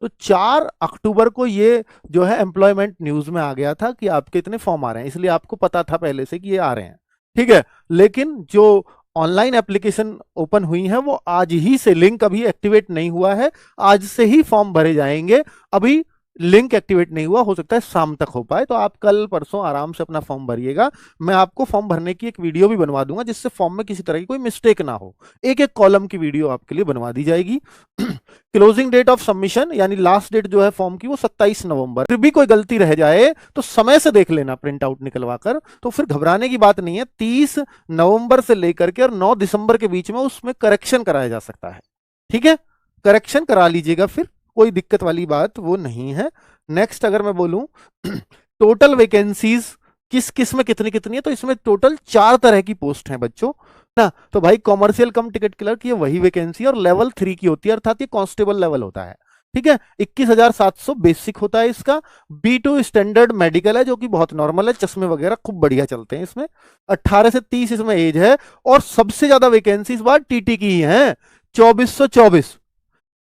तो 4 अक्टूबर को ये जो है एम्प्लॉयमेंट न्यूज में आ गया था कि आपके इतने फॉर्म आ रहे हैं, इसलिए आपको पता था पहले से कि ये आ रहे हैं। ठीक है, लेकिन जो ऑनलाइन एप्लीकेशन ओपन हुई है वो आज ही से, लिंक अभी एक्टिवेट नहीं हुआ है, आज से ही फॉर्म भरे जाएंगे। अभी लिंक एक्टिवेट नहीं हुआ, हो सकता है शाम तक हो पाए, तो आप कल परसों आराम से अपना फॉर्म भरिएगा। मैं आपको फॉर्म भरने की एक वीडियो भी बनवा दूंगा जिससे फॉर्म में किसी तरह की कोई मिस्टेक ना हो। एक एक कॉलम की वीडियो आपके लिए बनवा दी जाएगी। क्लोजिंग डेट ऑफ सबमिशन यानी लास्ट डेट जो है फॉर्म की वो 27 नवंबर। फिर भी कोई गलती रह जाए तो समय से देख लेना प्रिंट आउट निकलवा कर, तो फिर घबराने की बात नहीं है। 30 नवंबर से लेकर के और 9 दिसंबर के बीच में उसमें करेक्शन कराया जा सकता है। ठीक है, करेक्शन करा लीजिएगा, फिर कोई दिक्कत वाली बात वो नहीं है। नेक्स्ट अगर मैं बोलूं टोटल वैकेंसीज किस किस में कितनी कितनी है, तो इसमें टोटल 4 तरह की पोस्ट हैं बच्चों ना। तो भाई कॉमर्शियल कम टिकट क्लर्क ये वही वैकेंसी और लेवल 3 की होती है, अर्थात ये कांस्टेबल लेवल होता है। ठीक है, 21,700 बेसिक होता है इसका। B2 स्टैंडर्ड मेडिकल है जो कि बहुत नॉर्मल है, चश्मे वगैरह खूब बढ़िया चलते हैं इसमें। 18 से 30 इसमें एज है, और सबसे ज्यादा वैकेंसी इस बार टीटी की ही है, 2424।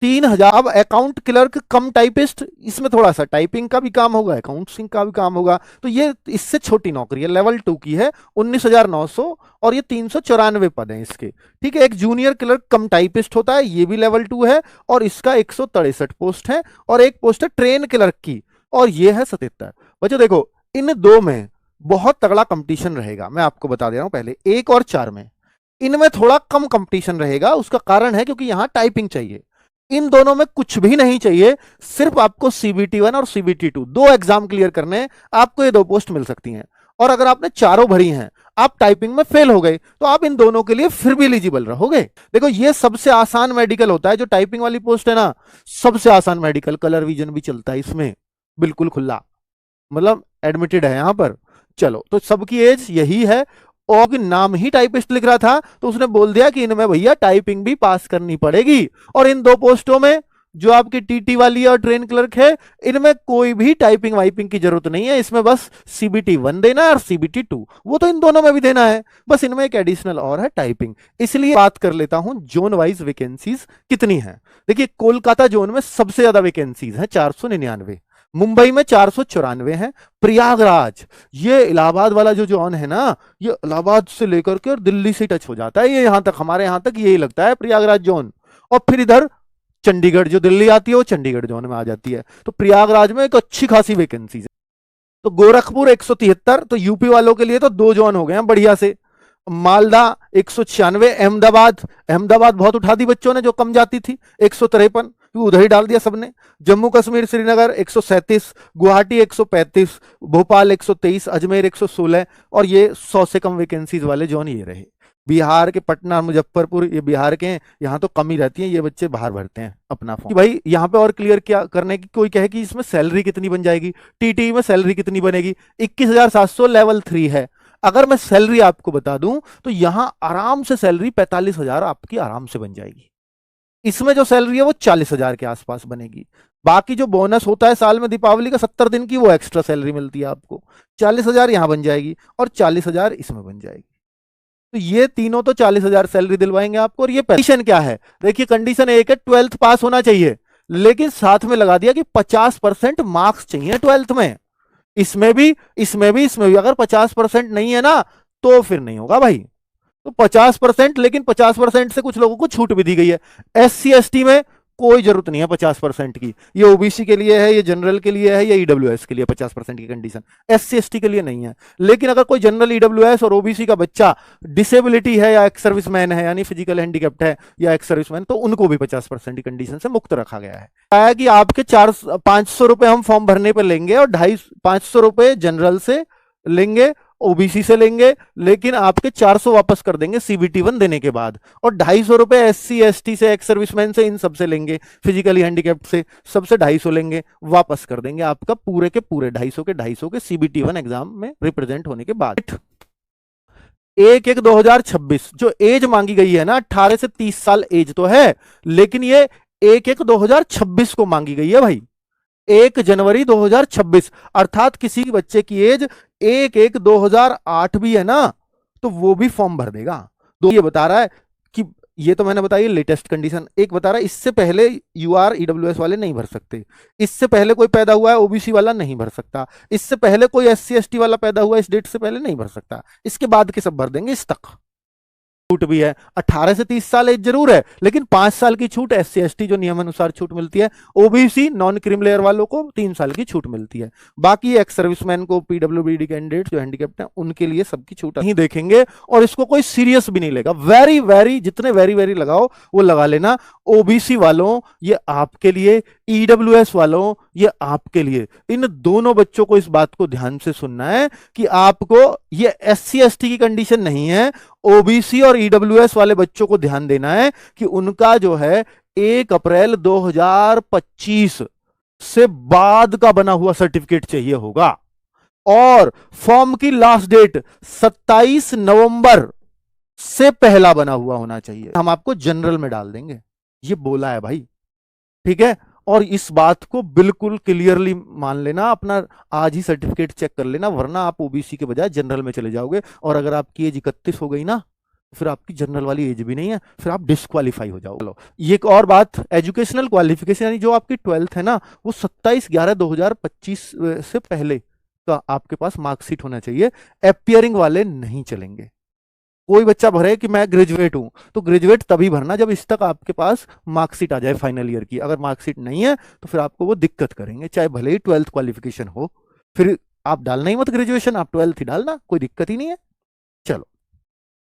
3,000। अब अकाउंट क्लर्क कम टाइपिस्ट, इसमें थोड़ा सा टाइपिंग का भी काम होगा, अकाउंटिंग का भी काम होगा, तो ये इससे छोटी नौकरी है, लेवल 2 की है, 19,900, और ये 394 पद हैं इसके। ठीक है, एक जूनियर क्लर्क कम टाइपिस्ट होता है, ये भी लेवल 2 है, और इसका 163 पोस्ट है, और एक पोस्ट है ट्रेन क्लर्क की, और ये है 77। बच्चों देखो, इन दो में बहुत तगड़ा कंपटीशन रहेगा, मैं आपको बता दे रहा हूं पहले। 1 और 4 में इनमें थोड़ा कम कंपटीशन रहेगा, उसका कारण है क्योंकि यहां टाइपिंग चाहिए। इन दोनों में कुछ भी नहीं चाहिए, सिर्फ आपको CBT 1 और CBT 2 दो एग्जाम क्लियर करने हैं, आपको ये दो पोस्ट मिल सकती हैं। और अगर आपने चारों भरी हैं, आप टाइपिंग में फेल हो गए, तो आप इन दोनों के लिए फिर भी एलिजिबल रहोगे। देखो, ये सबसे आसान मेडिकल होता है, जो टाइपिंग वाली पोस्ट है ना, सबसे आसान मेडिकल, कलर विजन भी चलता है इसमें, बिल्कुल खुला, मतलब एडमिटेड है यहां पर। चलो, तो सबकी एज यही है, और नाम ही टाइपिस्ट लिख रहा था, तो उसने बोल दिया कि इनमें भैया टाइपिंग भी पास करनी पड़ेगी। और इन दो पोस्टों में, जो आपकी टीटी वाली है और ट्रेन क्लर्क है, इनमें कोई भी टाइपिंग वाइपिंग की जरूरत नहीं है, इसमें बस CBT 1 देना है और CBT 2, वो तो इन दोनों में भी देना है, बस इनमें एक एडिशनल और है टाइपिंग। इसलिए बात कर लेता हूं जोन वाइज वैकेंसीज कितनी है। देखिए, कोलकाता जोन में सबसे ज्यादा वैकेंसीज है, 499। मुंबई में 494 है। प्रयागराज, ये इलाहाबाद वाला जो जोन है ना, ये इलाहाबाद से लेकर के और दिल्ली से टच हो जाता है, ये यहां तक, हमारे यहां तक यही लगता है प्रयागराज जोन। और फिर इधर चंडीगढ़, जो दिल्ली आती है वो चंडीगढ़ जोन में आ जाती है, तो प्रयागराज में एक अच्छी खासी वैकेंसी है। तो गोरखपुर 173, तो यूपी वालों के लिए तो दो जोन हो गए हैं बढ़िया से। मालदा 196, अहमदाबाद, अहमदाबाद बहुत उठा दी बच्चों ने जो कम जाती थी, 153, उधर ही डाल दिया सबने। जम्मू कश्मीर श्रीनगर 137, गुवाहाटी 135, भोपाल 123, अजमेर 116, और ये 100 से कम वैकेंसीज वाले जोन ये रहे। बिहार के पटना मुजफ्फरपुर, ये बिहार के हैं, यहाँ तो कम ही रहती है, ये बच्चे बाहर भरते हैं अपना फॉर्म। भाई यहाँ पे और क्लियर क्या करने की, कोई कहे कि इसमें सैलरी कितनी बन जाएगी, टीटी में सैलरी कितनी बनेगी, 21,700 लेवल 3 है। अगर मैं सैलरी आपको बता दूं, तो यहां आराम से सैलरी 45,000 आपकी आराम से बन जाएगी। इसमें जो सैलरी है वो 40,000 के आसपास बनेगी। बाकी जो बोनस होता है साल में दीपावली का 70 दिन की, वो एक्स्ट्रा सैलरी मिलती है आपको। 40,000 यहां बन जाएगी और 40,000 इसमें बन जाएगी। तो ये तीनों तो 40,000 सैलरी दिलवाएंगे आपको। और ये कंडीशन क्या है, देखिए कंडीशन एक है 12th पास होना चाहिए, लेकिन साथ में लगा दिया कि 50% मार्क्स चाहिए 12th में। इसमें भी अगर 50% नहीं है ना, तो फिर नहीं होगा भाई। तो 50%, लेकिन 50% से कुछ लोगों को छूट भी दी गई है। SC ST में कोई जरूरत नहीं है 50% की, ये OBC के लिए है, ये जनरल के लिए है, ये EWS के लिए 50% की कंडीशन, SC ST के लिए नहीं है। लेकिन अगर कोई जनरल, EWS और OBC का बच्चा डिसेबिलिटी है या एक्स सर्विसमैन है, यानी फिजिकल हैंडीकैप्ड है या एक्स सर्विसमैन, तो उनको भी 50% की कंडीशन से मुक्त रखा गया है। कि आपके 500 रुपए हम फॉर्म भरने पर लेंगे, और 500 रुपए जनरल से लेंगे, OBC से लेंगे, लेकिन आपके 400 वापस कर देंगे CBT 1 देने के बाद, और 250 रुपए SC ST से, एक्स सर्विसमैन से, इन सबसे लेंगे, फिजिकली हैंडीकैप्ड से, सबसे 250 लेंगे, वापस कर देंगे आपका पूरे के पूरे 250 के CBT 1 एग्जाम में रिप्रेजेंट होने के बाद। 1/1/2026 जो एज मांगी गई है ना, 18 से 30 साल एज तो है, लेकिन ये 1/1/2026 को मांगी गई है भाई। 1 जनवरी 2026, अर्थात किसी बच्चे की एज 1/1/2008 भी है ना, तो वो भी फॉर्म भर देगा। तो ये बता रहा है कि ये तो मैंने बताई लेटेस्ट कंडीशन। एक बता रहा है इससे पहले यूआर ईडब्ल्यूएस वाले नहीं भर सकते, इससे पहले कोई पैदा हुआ है ओबीसी वाला नहीं भर सकता, इससे पहले कोई एससी एसटी वाला पैदा हुआ है इस डेट से पहले नहीं भर सकता, इसके बाद के सब भर देंगे इस तक। छूट भी है 18 से 30 साल एज जरूर है, लेकिन 5 साल की छूट एससी एसटी जो नियम अनुसार छूट मिलती है, ओबीसी नॉन क्रीम लेयर वालों को 3 साल की छूट मिलती है। बाकी एक्स सर्विसमैन को, पीडब्ल्यूबीडी कैंडिडेट जो हैंडीकैप्ड हैं उनके लिए सबकी छूट नहीं देखेंगे, और इसको कोई सीरियस भी नहीं लेगा। वेरी वेरी जितने वेरी वेरी लगाओ वो लगा लेना। ओबीसी वालों ये आपके लिए, ईडब्ल्यूएस वालों ये आपके लिए। इन दोनों बच्चों को इस बात को ध्यान से सुनना है कि आपको ये एससी एसटी की कंडीशन नहीं है, ओबीसी और ईडब्ल्यूएस वाले बच्चों को ध्यान देना है कि उनका जो है 1 अप्रैल 2025 से बाद का बना हुआ सर्टिफिकेट चाहिए होगा, और फॉर्म की लास्ट डेट 27 नवंबर से पहला बना हुआ होना चाहिए। हम आपको जनरल में डाल देंगे, ये बोला है भाई, ठीक है। और इस बात को बिल्कुल क्लियरली मान लेना, अपना आज ही सर्टिफिकेट चेक कर लेना, वरना आप ओबीसी के बजाय जनरल में चले जाओगे, और अगर आपकी एज 31 हो गई ना, फिर आपकी जनरल वाली एज भी नहीं है, फिर आप डिस्क्वालीफाई हो जाओगे। ये एक और बात, एजुकेशनल क्वालिफिकेशन यानी जो आपकी 12th है ना, वो 27/11/2025 से पहले का आपके पास मार्कशीट होना चाहिए। अपियरिंग वाले नहीं चलेंगे। कोई बच्चा भरे कि मैं ग्रेजुएट हूं, तो ग्रेजुएट तभी भरना जब इस तक आपके पास मार्कशीट आ जाए फाइनल ईयर की। अगर मार्कशीट नहीं है तो फिर आपको वो दिक्कत करेंगे, चाहे भले ही 12th क्वालिफिकेशन हो। फिर आप डालना ही मत ग्रेजुएशन, आप 12th ही डालना, कोई दिक्कत ही नहीं है। चलो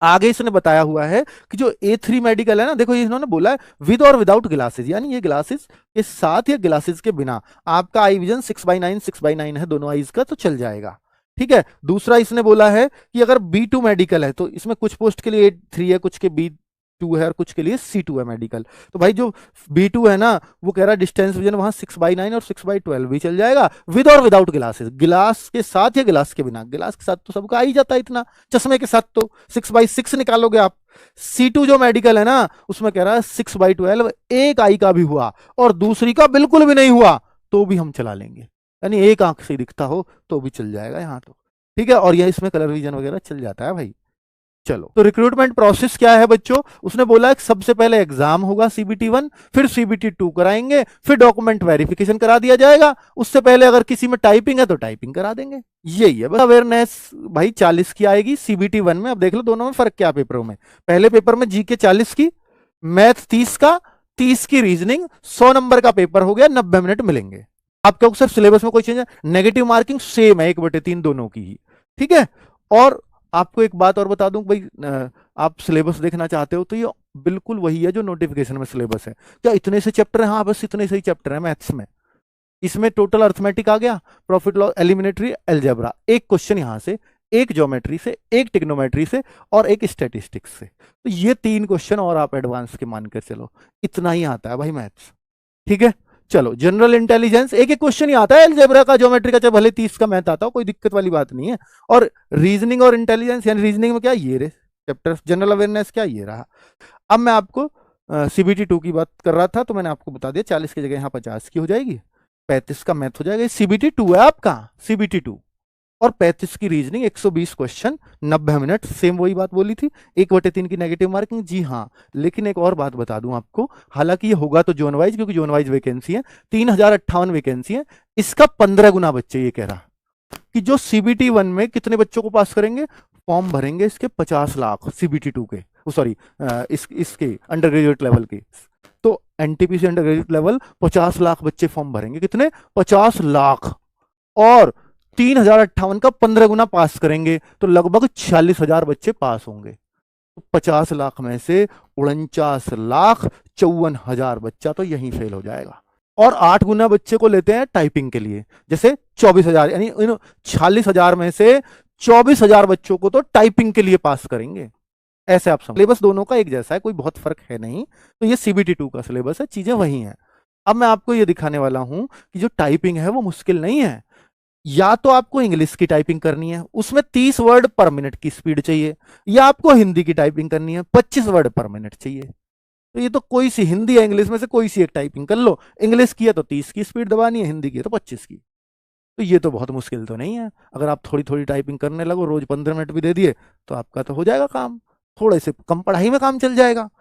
आगे इसने बताया हुआ है कि जो A3 मेडिकल है ना, देखो इन्होंने बोला है विद और विदाउट ग्लासेस, यानी ये ग्लासेस के साथ या ग्लासेस के बिना आपका आई विजन 6/9 है दोनों आईज का, तो चल जाएगा, ठीक है। दूसरा इसने बोला है कि अगर B2 मेडिकल है, तो इसमें कुछ पोस्ट के लिए A3 है, कुछ के B2 है, और कुछ के लिए C2 है मेडिकल। तो भाई जो B2 है ना, वो कह रहा है डिस्टेंस विजन वहां 6/9 और 6/12 भी चल जाएगा, विद और विदाउट ग्लासेस। गिलास के साथ या गिलास के बिना, गिलास के साथ तो सबका आ ही जाता है इतना, चश्मे के साथ तो 6/6 निकालोगे आप। C2 जो मेडिकल है ना, उसमें कह रहा है 6/12, एक आई का भी हुआ और दूसरी का बिल्कुल भी नहीं हुआ तो भी हम चला लेंगे, यानी एक आंख से दिखता हो तो भी चल जाएगा यहाँ तो, ठीक है। और यह इसमें कलर विजन वगैरह चल जाता है भाई। चलो, तो रिक्रूटमेंट प्रोसेस क्या है बच्चों, उसने बोला है सबसे पहले एग्जाम होगा CBT1, फिर CBT2 कराएंगे, फिर डॉक्यूमेंट वेरिफिकेशन करा दिया जाएगा। उससे पहले अगर किसी में टाइपिंग है तो टाइपिंग करा देंगे, यही है बस। अवेयरनेस भाई 40 की आएगी CBT1 में। अब देख लो दोनों में फर्क क्या पेपरों में। पहले पेपर में GK 40 की, मैथ 30 का, 30 की रीजनिंग, 100 नंबर का पेपर हो गया, 90 मिनट मिलेंगे आपको। सिर्फ सिलेबस में कोई चेंज है, नेगेटिव मार्किंग सेम है 1/3 दोनों की ही, ठीक है। और आपको एक बात और बता दूं भाई, आप सिलेबस देखना चाहते हो तो ये बिल्कुल वही है जो नोटिफिकेशन में सिलेबस है। क्या इतने से चैप्टर हैं? हाँ, बस इतने से ही चैप्टर है मैथ्स में। इसमें टोटल अर्थमेटिक आ गया, प्रॉफिट लॉस, एलिमिनेटरी, अलजेब्रा, एक क्वेश्चन यहां से, एक ज्योमेट्री से, एक टिग्नोमेट्री से, और एक स्टैटिस्टिक्स से। तो ये 3 क्वेश्चन और आप एडवांस के मानकर चलो, इतना ही आता है भाई मैथ्स, ठीक है। चलो, जनरल इंटेलिजेंस एक एक क्वेश्चन ही आता है अलजेब्रा का, ज्योमेट्री का, चाहे भले 30 का मैथ आता हो, कोई दिक्कत वाली बात नहीं है। और रीजनिंग और इंटेलिजेंस, यानी रीजनिंग में क्या ये रहे चैप्टर, जनरल अवेयरनेस क्या ये रहा। अब मैं आपको CBT2 की बात कर रहा था, तो मैंने आपको बता दिया 40 की जगह यहाँ 50 की हो जाएगी, 35 का मैथ हो जाएगा। CBT2 है आपका, CBT2, और 35 की रीजनिंग, 120 क्वेश्चन, 90 मिनट, सेम वही बात बोली थी। 1/3 की नेगेटिव मार्किंग, जी हाँ। लेकिन एक और बात बता दूं आपको, हालांकि ये होगा तो जोन वाइज, क्योंकि जोन वाइज वैकेंसी है, 3058 वैकेंसी है, इसका 15 गुना बच्चे। ये कह रहा कि जो CBT1 में कितने बच्चों को पास करेंगे, फॉर्म भरेंगे इसके 50 लाख, CBT2 के, सॉरी इसके अंडर ग्रेजुएट लेवल के, तो NTPC under graduate level 50 lakh बच्चे फॉर्म भरेंगे। कितने? 50 लाख। और 3058 का 15 गुना पास करेंगे तो लगभग 46,000 बच्चे पास होंगे। 50 लाख में से 49,54,000 बच्चा तो यहीं फेल हो जाएगा। और 8 गुना बच्चे को लेते हैं टाइपिंग के लिए, जैसे 24,000, यानी इन 46,000 में से 24,000 बच्चों को तो टाइपिंग के लिए पास करेंगे। ऐसे आप समझ, सिलेबस दोनों का एक जैसा है, कोई बहुत फर्क है नहीं। तो ये CBT2 का सिलेबस है, चीजें वही हैं। अब मैं आपको ये दिखाने वाला हूं कि जो टाइपिंग है वो मुश्किल नहीं है। या तो आपको इंग्लिश की टाइपिंग करनी है, उसमें 30 वर्ड पर मिनट की स्पीड चाहिए, या आपको हिंदी की टाइपिंग करनी है, 25 वर्ड पर मिनट चाहिए। तो ये तो कोई सी, हिंदी या इंग्लिश में से कोई सी एक टाइपिंग कर लो। इंग्लिश की है तो 30 की स्पीड दबानी है, हिंदी की है तो 25 की। तो ये तो बहुत मुश्किल तो नहीं है। अगर आप थोड़ी थोड़ी टाइपिंग करने लगो, रोज 15 मिनट भी दे दिए, तो आपका तो हो जाएगा काम, थोड़े से कम पढ़ाई में काम चल जाएगा।